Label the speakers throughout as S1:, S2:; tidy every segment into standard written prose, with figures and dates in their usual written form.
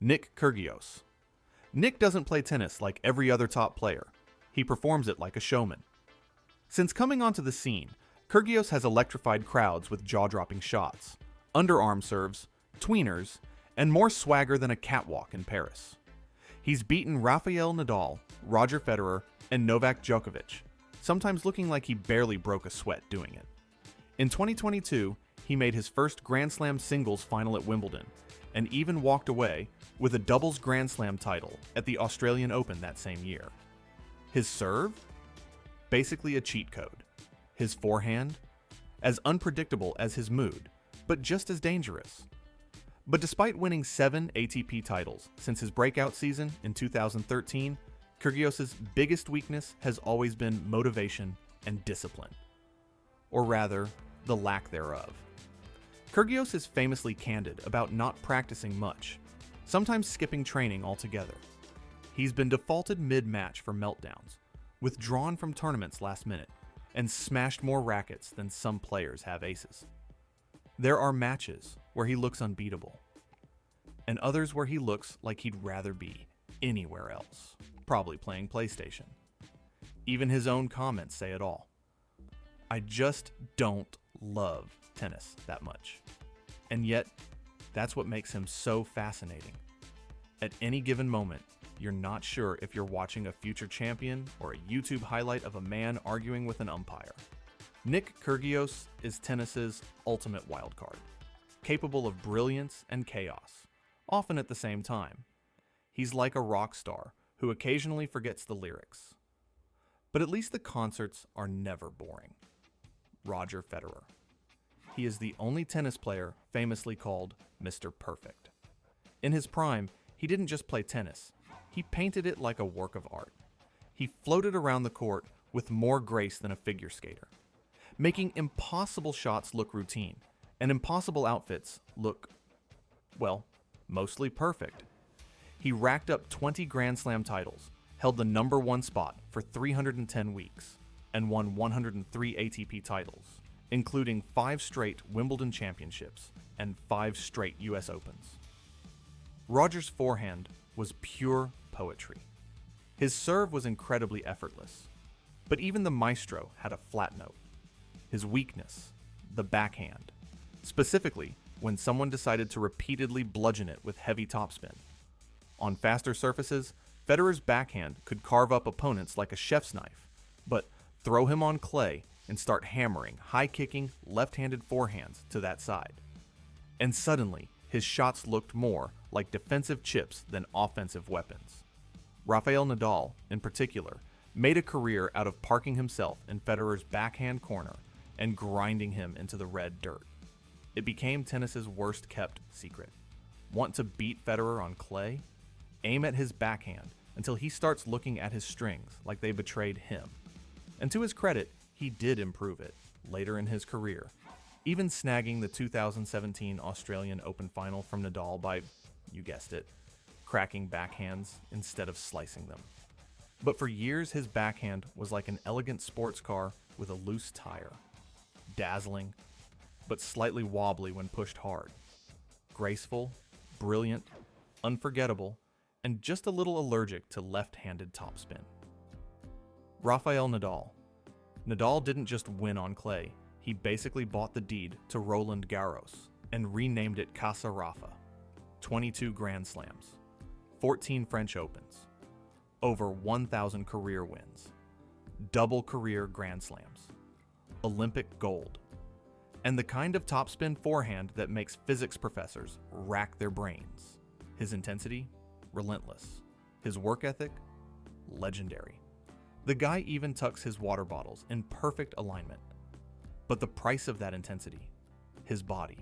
S1: Nick Kyrgios. Nick doesn't play tennis like every other top player. He performs it like a showman. Since coming onto the scene, Kyrgios has electrified crowds with jaw-dropping shots, underarm serves, tweeners, and more swagger than a catwalk in Paris. He's beaten Rafael Nadal, Roger Federer, and Novak Djokovic, sometimes looking like he barely broke a sweat doing it. In 2022, he made his first Grand Slam singles final at Wimbledon, and even walked away with a doubles Grand Slam title at the Australian Open that same year. His serve? Basically a cheat code. His forehand? As unpredictable as his mood, but just as dangerous. But despite winning 7 ATP titles since his breakout season in 2013, Kyrgios' biggest weakness has always been motivation and discipline. Or rather, the lack thereof. Kyrgios is famously candid about not practicing much, sometimes skipping training altogether. He's been defaulted mid-match for meltdowns, withdrawn from tournaments last minute, and smashed more rackets than some players have aces. There are matches where he looks unbeatable, and others where he looks like he'd rather be anywhere else, probably playing PlayStation. Even his own comments say it all. I just don't love tennis that much. And yet, that's what makes him so fascinating. At any given moment, you're not sure if you're watching a future champion or a YouTube highlight of a man arguing with an umpire. Nick Kyrgios is tennis's ultimate wildcard, capable of brilliance and chaos, often at the same time. He's like a rock star who occasionally forgets the lyrics. But at least the concerts are never boring. Roger Federer. He is the only tennis player famously called Mr. Perfect. In his prime, he didn't just play tennis, he painted it like a work of art. He floated around the court with more grace than a figure skater, making impossible shots look routine, and impossible outfits look, well, mostly perfect. He racked up 20 Grand Slam titles, held the number 1 spot for 310 weeks, and won 103 ATP titles, including 5 straight Wimbledon championships and 5 straight US Opens. Roger's forehand was pure poetry. His serve was incredibly effortless, but even the maestro had a flat note. His weakness, the backhand, specifically when someone decided to repeatedly bludgeon it with heavy topspin. On faster surfaces, Federer's backhand could carve up opponents like a chef's knife, but throw him on clay and start hammering high-kicking, left-handed forehands to that side. And suddenly, his shots looked more like defensive chips than offensive weapons. Rafael Nadal, in particular, made a career out of parking himself in Federer's backhand corner and grinding him into the red dirt. It became tennis's worst-kept secret. Want to beat Federer on clay? Aim at his backhand until he starts looking at his strings like they betrayed him. And to his credit, he did improve it later in his career, even snagging the 2017 Australian Open final from Nadal by, you guessed it, cracking backhands instead of slicing them. But for years, his backhand was like an elegant sports car with a loose tire. Dazzling, but slightly wobbly when pushed hard. Graceful, brilliant, unforgettable, and just a little allergic to left-handed topspin. Rafael Nadal. Nadal didn't just win on clay, he basically bought the deed to Roland Garros and renamed it Casa Rafa. 22 Grand Slams, 14 French Opens, over 1,000 career wins, double career Grand Slams, Olympic gold, and the kind of topspin forehand that makes physics professors rack their brains. His intensity? Relentless. His work ethic? Legendary. The guy even tucks his water bottles in perfect alignment. But the price of that intensity? His body.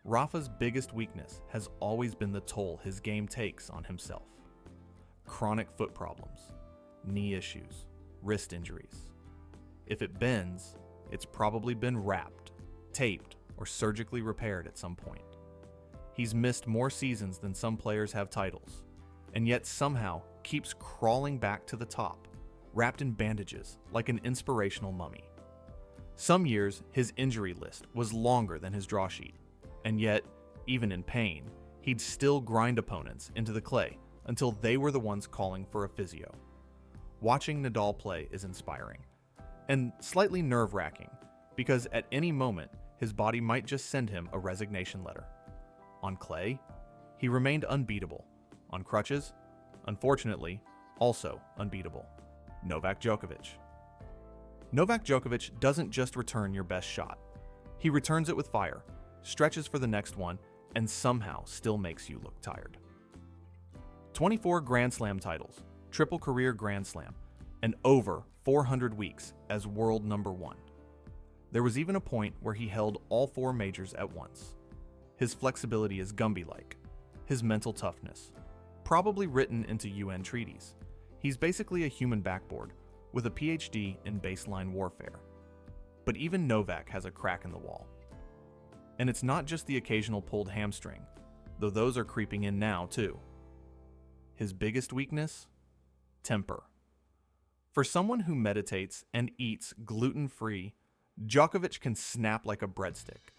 S1: Rafa's biggest weakness has always been the toll his game takes on himself. Chronic foot problems, knee issues, wrist injuries. If it bends, it's probably been wrapped, taped, or surgically repaired at some point. He's missed more seasons than some players have titles, and yet somehow keeps crawling back to the top, wrapped in bandages like an inspirational mummy. Some years, his injury list was longer than his draw sheet, and yet, even in pain, he'd still grind opponents into the clay until they were the ones calling for a physio. Watching Nadal play is inspiring, and slightly nerve-wracking, because at any moment, his body might just send him a resignation letter. On clay, he remained unbeatable. On crutches, unfortunately, also unbeatable. Novak Djokovic. Novak Djokovic doesn't just return your best shot. He returns it with fire, stretches for the next one, and somehow still makes you look tired. 24 Grand Slam titles, triple career Grand Slam, and over 400 weeks as world number one. There was even a point where he held all 4 majors at once. His flexibility is Gumby-like. His mental toughness, probably written into UN treaties. He's basically a human backboard with a PhD in baseline warfare. But even Novak has a crack in the wall. And it's not just the occasional pulled hamstring, though those are creeping in now too. His biggest weakness? Temper. For someone who meditates and eats gluten-free, Djokovic can snap like a breadstick.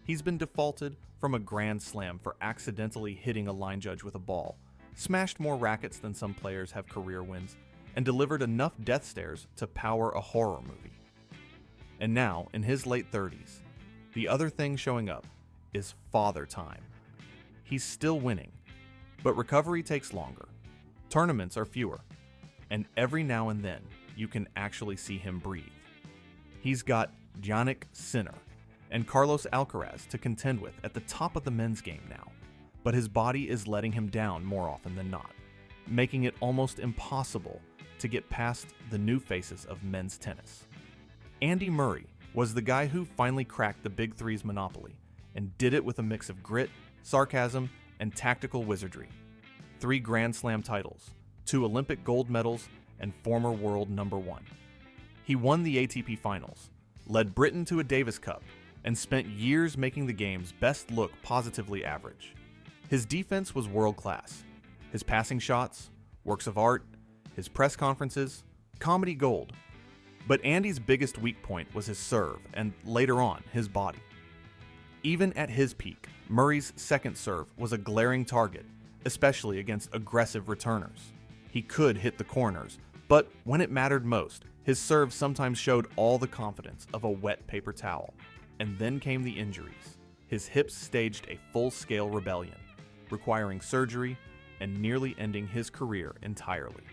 S1: He's been defaulted from a Grand Slam for accidentally hitting a line judge with a ball, smashed more rackets than some players have career wins, and delivered enough death stares to power a horror movie. And now, in his late 30s, the other thing showing up is father time. He's still winning, but recovery takes longer. Tournaments are fewer, and every now and then you can actually see him breathe. He's got Jannik Sinner and Carlos Alcaraz to contend with at the top of the men's game now, but his body is letting him down more often than not, making it almost impossible to get past the new faces of men's tennis. Andy Murray was the guy who finally cracked the Big Three's monopoly and did it with a mix of grit, sarcasm, and tactical wizardry. 3 Grand Slam titles, 2 Olympic gold medals, and former world number 1. He won the ATP Finals, led Britain to a Davis Cup, and spent years making the game's best look positively average. His defense was world-class. His passing shots, works of art, his press conferences, comedy gold. But Andy's biggest weak point was his serve, and later on, his body. Even at his peak, Murray's second serve was a glaring target, especially against aggressive returners. He could hit the corners, but when it mattered most, his serve sometimes showed all the confidence of a wet paper towel. And then came the injuries. His hips staged a full-scale rebellion, requiring surgery and nearly ending his career entirely.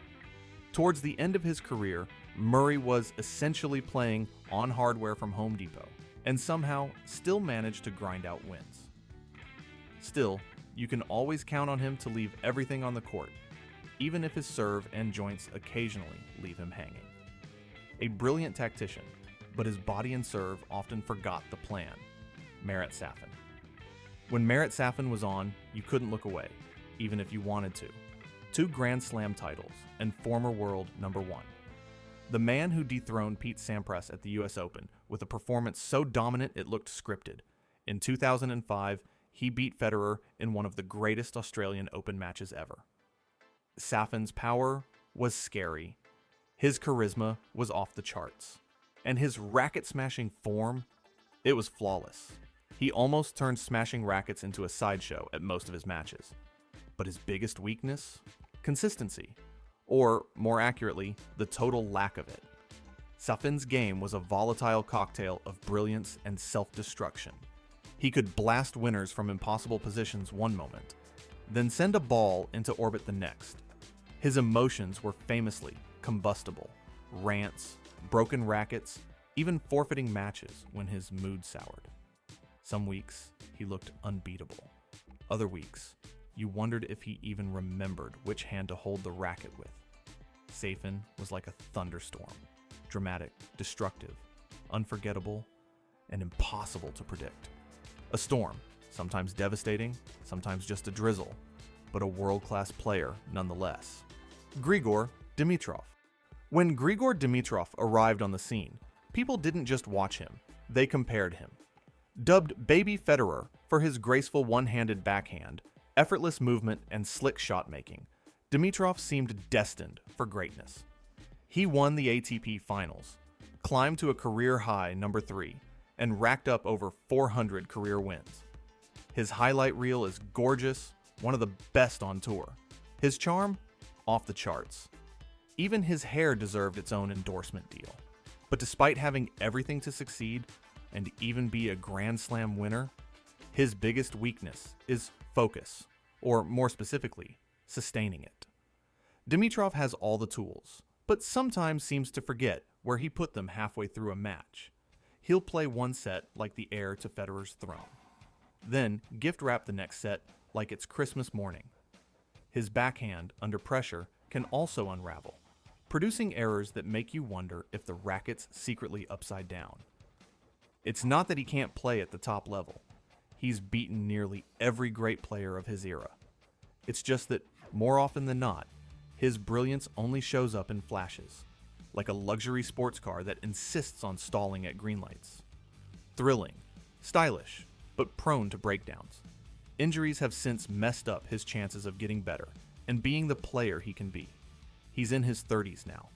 S1: Towards the end of his career, Murray was essentially playing on hardware from Home Depot, and somehow still managed to grind out wins. Still, you can always count on him to leave everything on the court, even if his serve and joints occasionally leave him hanging. A brilliant tactician, but his body and serve often forgot the plan. Marat Safin. When Marat Safin was on, you couldn't look away, even if you wanted to. 2 Grand Slam titles and former world number 1. The man who dethroned Pete Sampras at the US Open with a performance so dominant it looked scripted. In 2005, he beat Federer in one of the greatest Australian Open matches ever. Safin's power was scary. His charisma was off the charts. And his racket-smashing form, it was flawless. He almost turned smashing rackets into a sideshow at most of his matches. But his biggest weakness? Consistency. Or, more accurately, the total lack of it. Safin's game was a volatile cocktail of brilliance and self-destruction. He could blast winners from impossible positions one moment, then send a ball into orbit the next. His emotions were famously combustible. Rants, broken rackets, even forfeiting matches when his mood soured. Some weeks, he looked unbeatable. Other weeks, you wondered if he even remembered which hand to hold the racket with. Safin was like a thunderstorm. Dramatic, destructive, unforgettable, and impossible to predict. A storm, sometimes devastating, sometimes just a drizzle, but a world-class player nonetheless. Grigor Dimitrov. When Grigor Dimitrov arrived on the scene, people didn't just watch him, they compared him. Dubbed Baby Federer for his graceful one-handed backhand, effortless movement, and slick shot-making, Dimitrov seemed destined for greatness. He won the ATP Finals, climbed to a career-high number 3, and racked up over 400 career wins. His highlight reel is gorgeous, one of the best on tour. His charm? Off the charts. Even his hair deserved its own endorsement deal. But despite having everything to succeed, and even be a Grand Slam winner, his biggest weakness is focus, or more specifically, sustaining it. Dimitrov has all the tools, but sometimes seems to forget where he put them halfway through a match. He'll play one set like the heir to Federer's throne, then gift wrap the next set like it's Christmas morning. His backhand, under pressure, can also unravel, producing errors that make you wonder if the racket's secretly upside down. It's not that he can't play at the top level. He's beaten nearly every great player of his era. It's just that, more often than not, his brilliance only shows up in flashes, like a luxury sports car that insists on stalling at green lights. Thrilling, stylish, but prone to breakdowns. Injuries have since messed up his chances of getting better and being the player he can be. He's in his 30s now,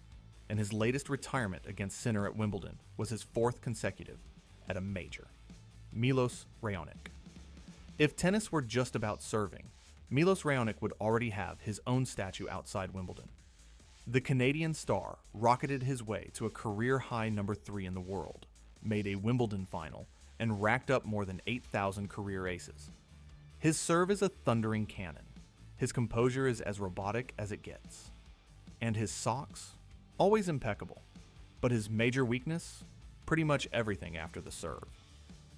S1: and his latest retirement against Sinner at Wimbledon was his 4th consecutive at a major. Milos Raonic. If tennis were just about serving, Milos Raonic would already have his own statue outside Wimbledon. The Canadian star rocketed his way to a career-high number 3 in the world, made a Wimbledon final, and racked up more than 8,000 career aces. His serve is a thundering cannon. His composure is as robotic as it gets. And his socks? Always impeccable. But his major weakness? Pretty much everything after the serve.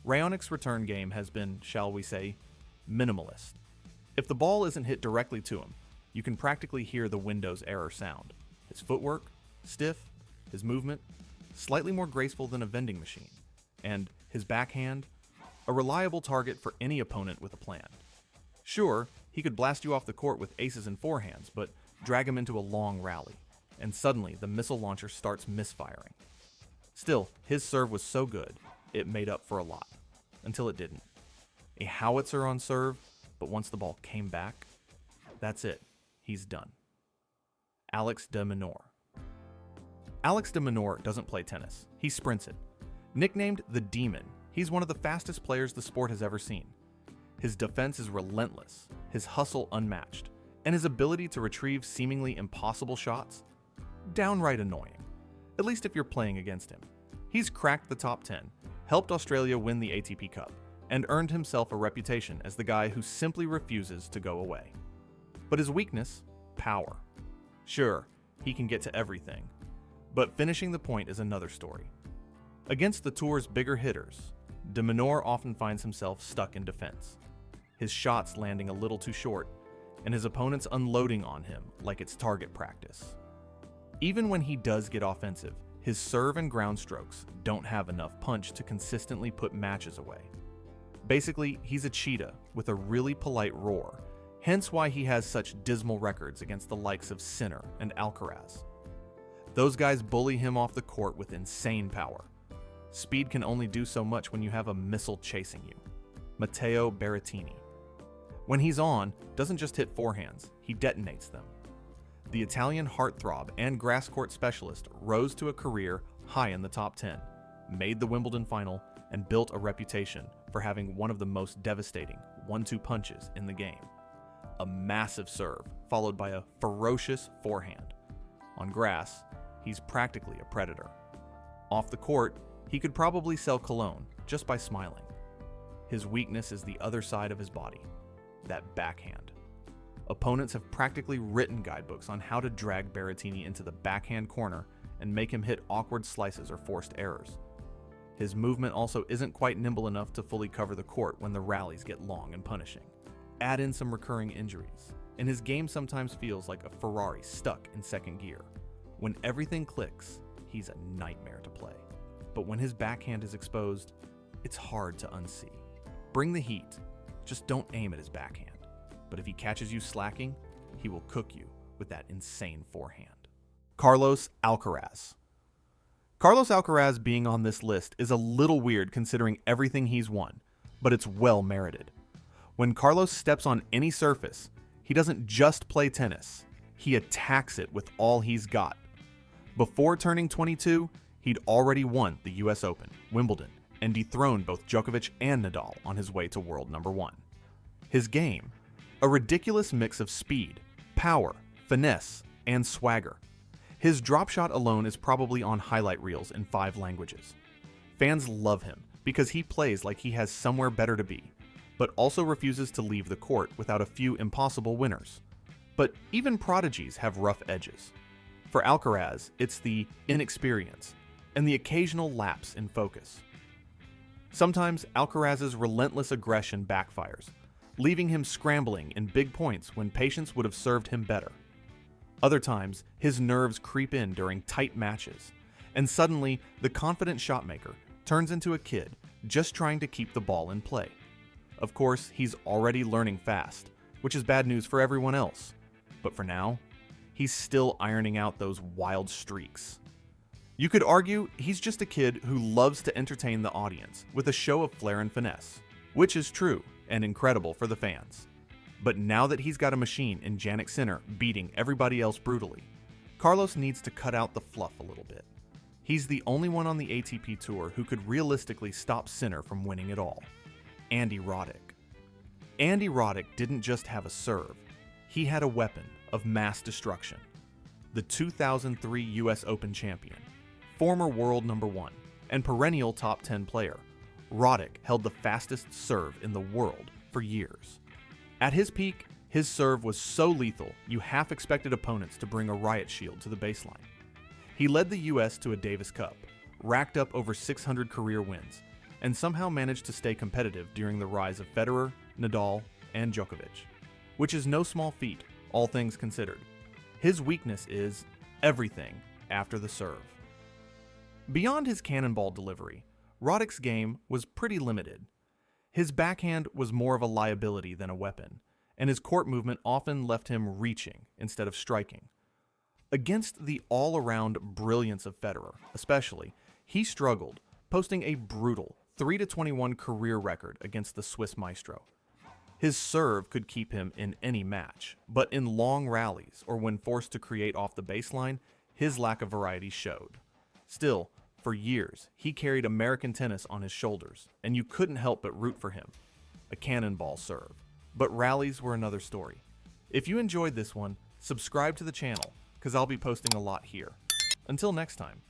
S1: Raonic's return game has been, shall we say, minimalist. If the ball isn't hit directly to him, you can practically hear the Windows error sound. His footwork, stiff, his movement, slightly more graceful than a vending machine, and his backhand, a reliable target for any opponent with a plan. Sure, he could blast you off the court with aces and forehands, but drag him into a long rally, and suddenly the missile launcher starts misfiring. Still, his serve was so good, it made up for a lot, until it didn't. A howitzer on serve, but once the ball came back, that's it. He's done. Alex de Minaur. Alex de Minaur doesn't play tennis. He sprints it. Nicknamed the Demon, he's one of the fastest players the sport has ever seen. His defense is relentless, his hustle unmatched, and his ability to retrieve seemingly impossible shots, downright annoying, at least if you're playing against him. He's cracked the top 10, helped Australia win the ATP Cup, and earned himself a reputation as the guy who simply refuses to go away. But his weakness? Power. Sure, he can get to everything, but finishing the point is another story. Against the tour's bigger hitters, de Minaur often finds himself stuck in defense, his shots landing a little too short, and his opponents unloading on him like it's target practice. Even when he does get offensive, his serve and ground strokes don't have enough punch to consistently put matches away. Basically, he's a cheetah with a really polite roar, hence why he has such dismal records against the likes of Sinner and Alcaraz. Those guys bully him off the court with insane power. Speed can only do so much when you have a missile chasing you. Matteo Berrettini. When he's on, doesn't just hit forehands, he detonates them. The Italian heartthrob and grass court specialist rose to a career high in the top 10, made the Wimbledon final, and built a reputation for having one of the most devastating 1-2 punches in the game. A massive serve, followed by a ferocious forehand. On grass, he's practically a predator. Off the court, he could probably sell cologne just by smiling. His weakness is the other side of his body, that backhand. Opponents have practically written guidebooks on how to drag Berrettini into the backhand corner and make him hit awkward slices or forced errors. His movement also isn't quite nimble enough to fully cover the court when the rallies get long and punishing. Add in some recurring injuries, and his game sometimes feels like a Ferrari stuck in second gear. When everything clicks, he's a nightmare to play. But when his backhand is exposed, it's hard to unsee. Bring the heat, just don't aim at his backhand. But if he catches you slacking, he will cook you with that insane forehand. Carlos Alcaraz. Carlos Alcaraz being on this list is a little weird considering everything he's won, but it's well merited. When Carlos steps on any surface, he doesn't just play tennis, he attacks it with all he's got. Before turning 22, he'd already won the US Open, Wimbledon, and dethroned both Djokovic and Nadal on his way to world number 1. His game? A ridiculous mix of speed, power, finesse, and swagger. His drop shot alone is probably on highlight reels in 5 languages. Fans love him because he plays like he has somewhere better to be, but also refuses to leave the court without a few impossible winners. But even prodigies have rough edges. For Alcaraz, it's the inexperience and the occasional lapse in focus. Sometimes Alcaraz's relentless aggression backfires, leaving him scrambling in big points when patience would have served him better. Other times, his nerves creep in during tight matches, and suddenly the confident shotmaker turns into a kid just trying to keep the ball in play. Of course, he's already learning fast, which is bad news for everyone else. But for now, he's still ironing out those wild streaks. You could argue he's just a kid who loves to entertain the audience with a show of flair and finesse, which is true and incredible for the fans. But now that he's got a machine in Jannik Sinner beating everybody else brutally, Carlos needs to cut out the fluff a little bit. He's the only one on the ATP Tour who could realistically stop Sinner from winning it all. Andy Roddick. Andy Roddick didn't just have a serve, he had a weapon of mass destruction. The 2003 US Open champion, former world number 1, and perennial top 10 player, Roddick held the fastest serve in the world for years. At his peak, his serve was so lethal you half expected opponents to bring a riot shield to the baseline. He led the US to a Davis Cup, racked up over 600 career wins, and somehow managed to stay competitive during the rise of Federer, Nadal, and Djokovic, which is no small feat, all things considered. His weakness is everything after the serve. Beyond his cannonball delivery, Roddick's game was pretty limited. His backhand was more of a liability than a weapon, and his court movement often left him reaching instead of striking. Against the all-around brilliance of Federer, especially, he struggled, posting a brutal 3-21 career record against the Swiss maestro. His serve could keep him in any match, but in long rallies or when forced to create off the baseline, his lack of variety showed. Still, for years, he carried American tennis on his shoulders, and you couldn't help but root for him. A cannonball serve. But rallies were another story. If you enjoyed this one, subscribe to the channel, because I'll be posting a lot here. Until next time.